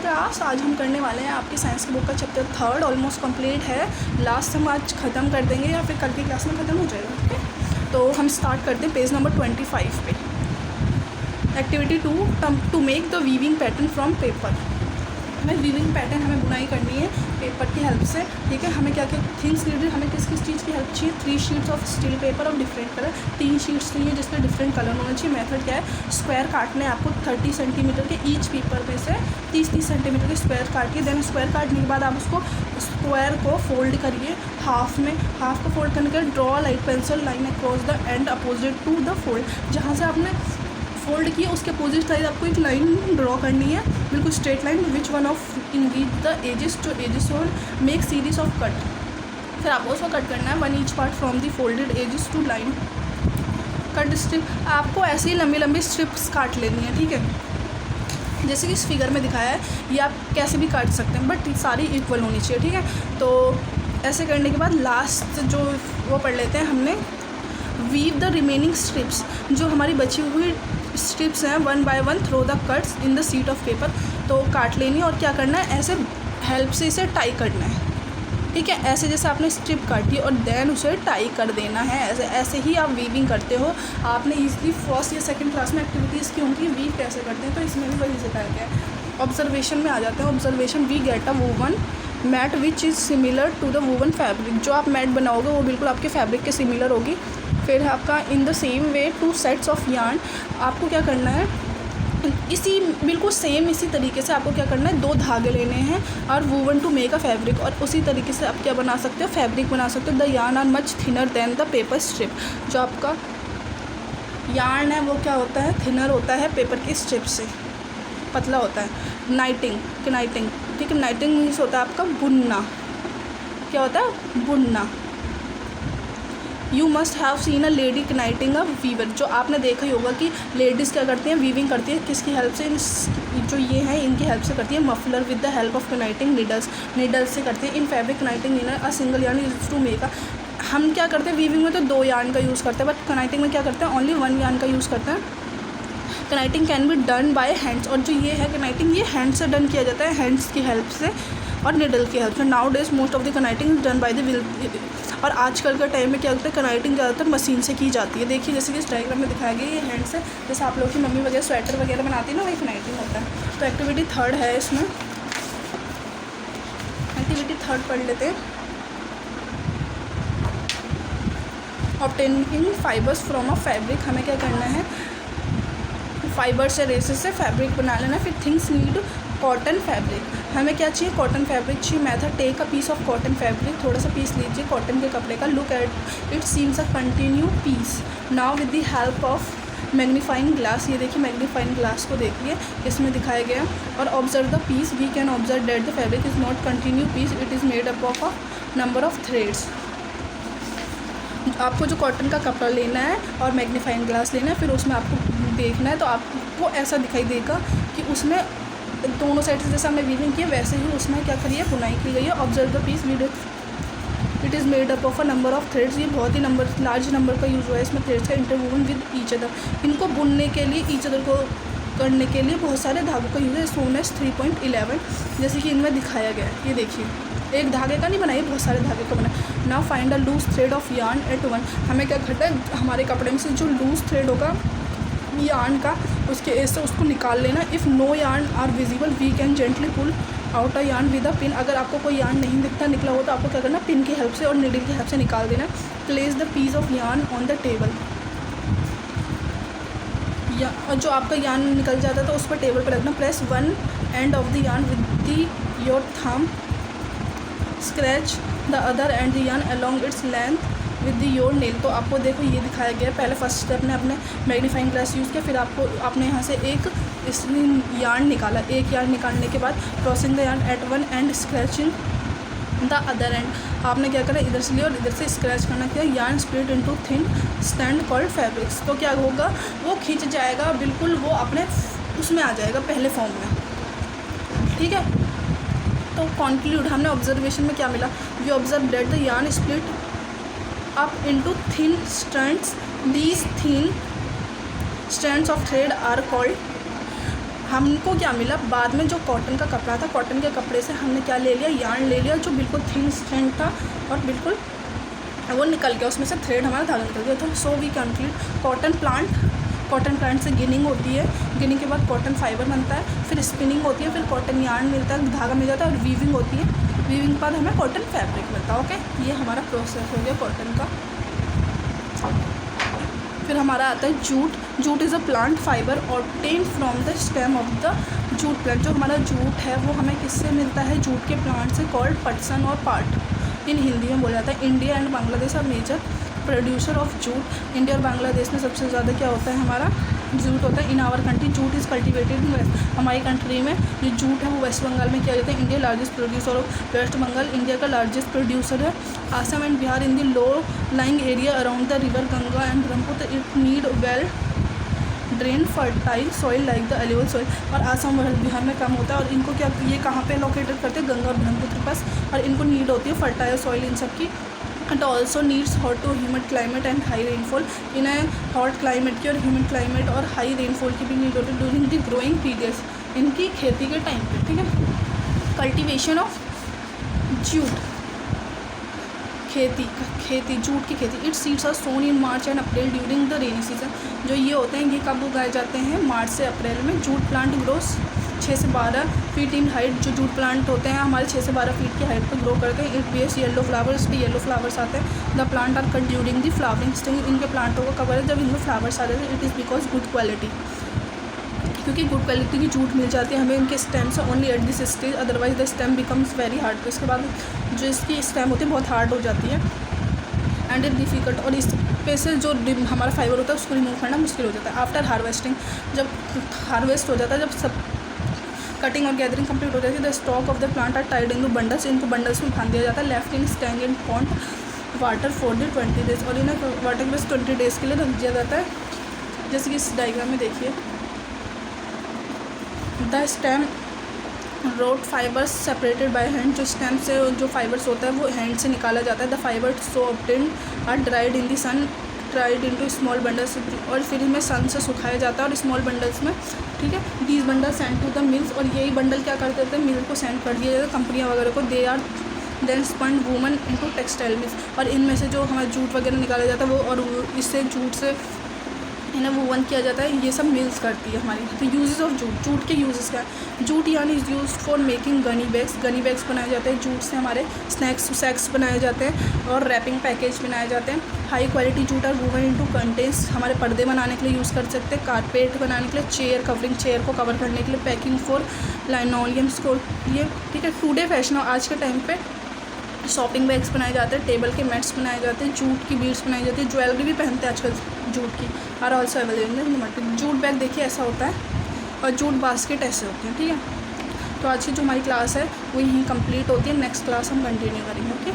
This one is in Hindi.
क्लास। आज हम करने वाले हैं आपकी साइंस की बुक का चैप्टर 3, ऑलमोस्ट कंप्लीट है। लास्ट हम आज ख़त्म कर देंगे या फिर कल की क्लास में ख़त्म हो जाएगा। ठीक है, तो हम स्टार्ट करते हैं पेज नंबर 25 पे। Activity 2, to make the weaving pattern from paper. हमें वीविंग पैटर्न हमें बुनाई करनी है पेपर की हेल्प से। ठीक है, हमें क्या क्या थिंग्स नीडेड, हमें किस किस चीज़ की हेल्प चाहिए। 3 sheets of steel paper of different colour, 3 sheets चाहिए जिसमें डिफरेंट कलर होना चाहिए। मेथड क्या है, स्क्वायर काटने आपको 30 सेंटीमीटर के ईच पेपर में से 30-30 सेंटीमीटर के स्क्वायर काटिए। देन स्क्वायर काटने के बाद आप उसको स्क्वायर को फोल्ड करिए हाफ में। हाफ को फोल्ड करने के बाद draw light pencil line across the end opposite to the fold. जहाँ से आपने फोल्ड किया उसके अपोजिट साइड आपको एक लाइन ड्रॉ करनी है, बिल्कुल straight line. Which one of in reach the edges to edges on make series of cut. फिर आपको उसको कट करना है 1 each part from the folded edges to line cut strip. आपको ऐसे ही लंबी लंबी स्ट्रिप्स काट लेनी है। ठीक है, जैसे कि इस फिगर में दिखाया है, ये आप कैसे भी काट सकते हैं बट सारी इक्वल होनी चाहिए। ठीक है, तो ऐसे करने के बाद लास्ट जो वो पढ़ लेते हैं हमने, वीव द रिमेनिंग स्ट्रिप्स। जो हमारी बची हुई स्ट्रिप्स हैं 1 by 1 through the cuts in the sheet of paper. तो काट लेनी है और क्या करना है, ऐसे हेल्प से इसे टाई करना है। ठीक है, ऐसे जैसे आपने स्ट्रिप काटी और देन उसे टाई कर देना है। ऐसे ही आप वीविंग करते हो। आपने ईजली फर्स्ट या सेकंड क्लास में एक्टिविटीज़ की होंगी वीव कैसे करते हैं, तो इसमें भी वही सिखाया गया है। ऑब्जर्वेशन में आ जाते हैं। Observation, we get a woven mat which is similar to the woven fabric. जो आप मैट बनाओगे वो बिल्कुल आपके फैब्रिक के सिमिलर होगी। फिर आपका in the same way 2 sets of yarn. आपको क्या करना है, इसी बिल्कुल सेम इसी तरीके से आपको क्या करना है, 2 धागे लेने हैं और woven to make a fabric. और उसी तरीके से आप क्या बना सकते हो, फैब्रिक बना सकते हो। The yarn are much thinner than the paper strip. जो आपका यार्न है वो क्या होता है, थिनर होता है पेपर की स्ट्रिप से, पतला होता है। नाइटिंग, ठीक है, नाइटिंग मीन्स होता है आपका बुनना। क्या होता है, बुनना। You must have seen a lady knitting a weaver. जो आपने देखा ही होगा कि लेडीज़ क्या करती हैं, वीविंग करती है किसकी हेल्प से, जो ये हैं इनकी हेल्प से करती है। Muffler with the help of knitting needles से करती है। In fabric knitting in a single yarn is to make a. हम क्या करते हैं, वीविंग में तो 2 यार्न का यूज़ करते हैं, बट कनाइटिंग में क्या करते हैं, ओनली 1 यार्न का यूज़ करते हैं। Knitting can be done by hands. और जो ये है कनाइटिंग, ये हैंड से डन किया जाता है, हैंड्स की हेल्प से और निडल की हेल्प से। Nowadays most of the knitting is done by the will. और आजकल का टाइम में क्या होता है, कनाइटिंग ज़्यादातर मशीन से की जाती है। देखिए जैसे कि इस डायग्राम में दिखाया गया, ये हैंड से, जैसे आप लोग की मम्मी वगैरह स्वेटर वगैरह बनाती है ना, वही कनाइटिंग होता है। तो एक्टिविटी 3 है इसमें। एक्टिविटी 3 पढ़ लेते हैं। Obtaining fibres from a fabric. हमें क्या करना है, फाइबर से, रेसेस से फैब्रिक बना लेना। फिर थिंग्स नीड कॉटन फैब्रिक। हमें क्या चाहिए, कॉटन फैब्रिक चाहिए। Method, take a piece of cotton fabric. थोड़ा सा पीस लीजिए कॉटन के कपड़े का। Look at it seems a continue piece. Now with the help of magnifying glass. ये देखिए मैग्नीफाइंग ग्लास को देखिए, इसमें दिखाया गया। और observe the piece, we can observe that the fabric is not continue piece, it is made up of a number of threads. आपको जो कॉटन का कपड़ा लेना है और मैग्नीफाइंग ग्लास लेना है, फिर उसमें आपको देखना है तो आपको ऐसा दिखाई देगा कि उसमें दोनों साइड से जैसे हमने वीविंग की है वैसे ही उसमें क्या करी है, बुनाई की गई है। Observe the piece, it is made up of a number of threads. ये बहुत ही लार्ज नंबर का यूज़ हुआ है इसमें थ्रेड्स का। Interwoven with each other. इनको बुनने के लिए, ईच अदर को करने के लिए बहुत सारे धागों का यूज़ है। सोन एस 3.11 जैसे कि इनमें दिखाया गया है। ये देखिए एक धागे का नहीं बनाइए, बहुत सारे धागे का बना। Now find a loose thread of yarn at 1। हमें क्या करना है, हमारे कपड़े में से जो लूज थ्रेड होगा यार्न का, उसके एज से उसको निकाल लेना। If no yarn are visible we can gently pull out a yarn with a pin. अगर आपको कोई यार्न नहीं दिखता निकला हो तो आपको क्या करना, पिन की हेल्प से और नीडल की हेल्प से निकाल देना। Place the piece of yarn on the table. या जो आपका यार्न निकल जाता है तो उस पर टेबल पर रखना। Press 1 end of the yarn with the your thumb. Scratch the other and the yarn along its length with the your nail. तो आपको देखो ये दिखाया गया है। पहले फर्स्ट स्टेप ने अपने मैग्नीफाइंग ग्लास यूज़ किया, फिर आपने यहाँ से एक इसमें यार्न निकाला। एक यार्न निकालने के बाद crossing the yarn at 1 end scratching the other end. आपने क्या करा, इधर से लिया और इधर से स्क्रैच करना किया। Yarn split into thin stand called fabrics. तो क्या होगा, वो खींच जाएगा, बिल्कुल वो अपने उसमें आ जाएगा पहले फॉर्म में। ठीक है, तो कॉन्क्लूड हमने ऑब्जर्वेशन में क्या मिला, we observe that the yarn split up into thin strands. These thin strands of thread are called हमको क्या मिला बाद में, जो कॉटन का कपड़ा था, कॉटन के कपड़े से हमने क्या ले लिया, यार्न ले लिया जो बिल्कुल थिन स्ट्रैंड था और बिल्कुल वो निकल गया, उसमें से थ्रेड हमारा धागा निकल गया था। So we complete cotton plant से गिनिंग होती है, गिनिंग के बाद कॉटन फाइबर बनता है, फिर स्पिनिंग होती है, फिर कॉटन यार्न मिलता है, धागा मिल जाता है, और वीविंग होती है, वीविंग के बाद हमें कॉटन फैब्रिक मिलता है। ओके, ये हमारा प्रोसेस हो गया कॉटन का। फिर हमारा आता है jute. Jute is a plant fibre obtain from the stem of the jute plant. जो हमारा जूट है वो हमें किससे मिलता है, जूट के प्लांट से, कॉल्ड पटसन और पाट इन हिंदी में बोला जाता है। India and Bangladesh are major producer of jute. India और बांग्लादेश में सबसे ज़्यादा क्या होता है, हमारा जूट होता है। In our country jute is cultivated in west. हमारी कंट्री में जो जूट है वो वेस्ट बंगाल में किया जाता है। India largest producer of, west Bengal India का लार्जेस्ट प्रोड्यूसर है। Assam and Bihar in the low lying area around the river Ganga and Brahmaputra it need well drain fertile soil like the alluvial soil. और आसाम और बिहार में कम होता है, और इनको क्या, ये कहाँ पे लोकेटेड करते हैं, गंगा और ब्रह्मपुत्र के पास, और इनको नीड होती है फर्टाइल सॉइल इन सब की। And also needs hot to humid climate and high rainfall. इन्हें हॉट क्लाइमेट की और ह्यूमिड क्लाइमेट और हाई रेनफॉल की भी नीड होती है ड्यूरिंग द ग्रोइंग पीरियड्स, इनकी खेती के टाइम पे। ठीक है, कल्टिवेशन ऑफ जूट, खेती जूट की खेती। Its seeds are sown in March and April during the rainy season. जो ये होते हैं ये कब उगाए जाते हैं, मार्च से अप्रैल में। जूट प्लांट ग्रोस 6 से 12 फीट इन हाइट। जो जूट प्लांट होते हैं हमारे 6 से 12 फीट की हाइट पर ग्रो करते हैं। इट बेस येलो फ्लावर्स, इस पर येलो फ्लावर्स आते हैं। The plant are cut during the flowering stage. इनके प्लांटों को कवर है जब इनमें फ्लावर्स आ जाते हैं। It is because good quality, क्योंकि गुड क्वालिटी की जूट मिल जाती है हमें इनके स्टेम से only at this stage, otherwise the stem becomes very hard. तो इसके बाद जो इसकी स्टेम होती है बहुत हार्ड हो जाती है एंड इट डिफ़िकल्ट, और इस पे से जो हमारा फाइबर होता है उसको रिमूव करना मुश्किल हो जाता है। आफ्टर हार्वेस्टिंग, जब हार्वेस्ट हो जाता है, जब सब कटिंग और गैदरिंग कंप्लीट हो जाती है, the stalk of the plant are tied in bundles. इनको बंडल्स में बांध दिया जाता है। Left in stagnant in pond water for the 20 days, और इन्हें वाटर के बस 20 डेज़ के लिए रख दिया जाता है। जैसे कि इस डायग्राम में देखिए, the stem road fibres separated by hand. जो स्टेम से जो फाइबर्स होता है वो हैंड से निकाला जाता है। The fibers so obtain are dried in the sun, dried into small bundles, और फिर इनमें सन से सुखाया जाता है और स्मॉल बंडल्स में। ठीक है, these bundle send to the mills, और यही बंडल क्या कर देते हैं, मिल को सेंड कर दिया जाता है, कंपनियाँ वगैरह को। They are then spun woven into textile mills, और इनमें से जो हमारा जूट वगैरह निकाला जाता है वो, और इससे जूट से इन्हें वूवन किया जाता है। ये सब मिल्स करती है हमारी। तो यूजेस ऑफ जूट, जूट के यूजेस क्या है, जूट यानी is use for making Ghani bags. Ghani bags बनाए जाते हैं जूट से, हमारे सैक्स बनाए जाते हैं, और रैपिंग पैकेज बनाए जाते हैं। High quality jute are woven into curtains, हमारे पर्दे बनाने के लिए यूज़ कर सकते हैं, कारपेट बनाने के लिए, चेयर कवरिंग, चेयर को कवर करने के लिए, पैकिंग फॉर लाइनोलियम्स को लिए। ठीक है, टुडे फैशन, आज के टाइम पे शॉपिंग बैग्स बनाए जाते हैं, टेबल के मैट्स बनाए जाते हैं, जूट की बीड्स बनाई जाती है, ज्वेलरी भी पहनते हैं आजकल जूट की, are also available in the market. Jute bag देखिए ऐसा होता है, और जूट बास्केट ऐसे होते हैं। ठीक है, तो आज की जो हमारी क्लास है वो यहीं कंप्लीट होती है। नेक्स्ट क्लास हम कंटिन्यू करेंगे। ओके।